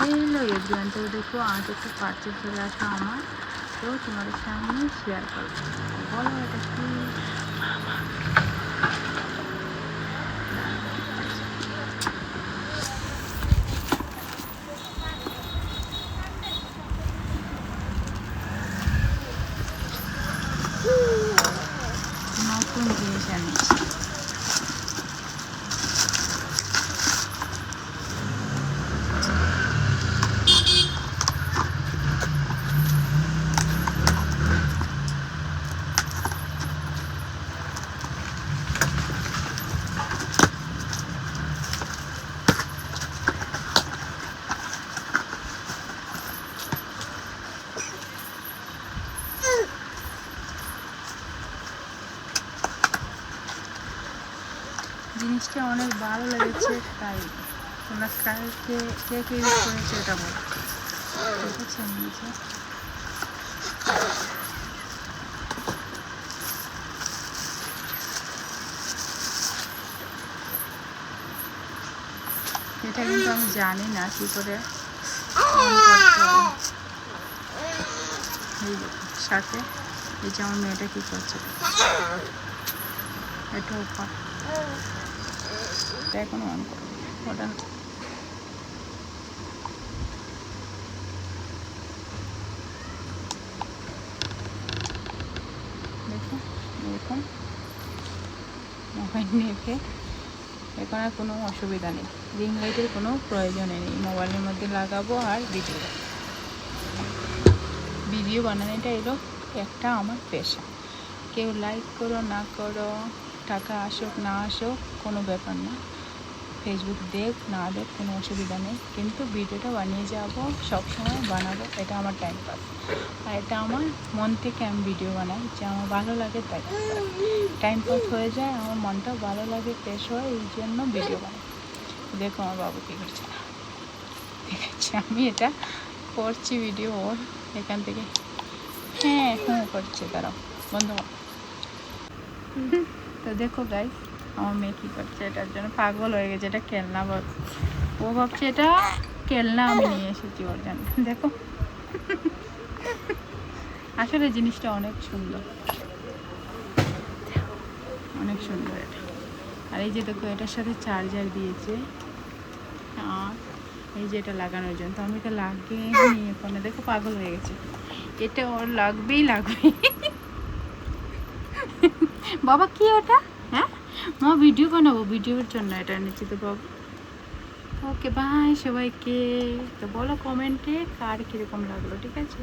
Hello everyone, তো দেখো আজ একটু পারচেজ চলে আসা আমার, তো তোমাদের সামনে শেয়ার করবো। বলো এটা কি? নতুন জিনিস এনেছি। জিনিসটা অনেক ভালো লেগেছে, তাই তোমরা কে কে কে ইউজ করেছে এটা বলো। ঠিক আছে, নিয়েছে। এটা কিন্তু আমি জানি না কী করে সাথে এই যে আমার মেয়েটা কী করছে, এটা উপর এখন অন করো ওটা। দেখো এরকম মোবাইল নেভে এখন আর কোনো অসুবিধা নেই, রিং লাইটের কোনো প্রয়োজনে নেই। মোবাইলের মধ্যে লাগাবো আর ভিডিও বানানোটা এলো একটা আমার পেশা। কেউ লাইক করো না করো, টাকা আসুক না আসুক কোনো ব্যাপার না, ফেসবুক দেখ না দেখ কোনো অসুবিধা নেই, কিন্তু ভিডিওটা বানিয়ে যাব, সবসময় বানাবো, এটা আমার টাইম পাস। আর এটা আমার মন থেকে আমি ভিডিও বানাই, যে আমার ভালো লাগে তাই টাইম পাস হয়ে যায়, আমার মনটাও ভালো লাগে, ফ্রেশ হয়, এই জন্য ভিডিও বানাই। দেখো আমার বাবু কী করছে না, ঠিক আছে আমি এটা করছি ভিডিও ওর এখান থেকে হ্যাঁ করছে, তারাও বন্ধ কর। তো দেখো গাইস আমার মেয়ে কী করছে, এটার জন্য পাগল হয়ে গেছে। এটা খেলনা, ও ভাবছে এটা খেলনা আমি নিয়ে এসেছি ওর জন্য। দেখো আসলে জিনিসটা অনেক সুন্দর, অনেক সুন্দর এটা। আর এই যে দেখো এটার সাথে চার্জার দিয়েছে, আর এই যে এটা লাগানোর জন্য। তো আমি এটা লাগিয়ে নিয়ে ফোনে দেখো পাগল হয়ে গেছে, এটা ওর লাগবেই লাগবে। বাবা কি ওটা? হ্যাঁ মা ভিডিও বানাবো, ভিডিওর জন্য এটা এনেছি তো বাবা। ওকে বাই সবাইকে। তো বলো কমেন্টে কার কীরকম লাগলো, ঠিক আছে।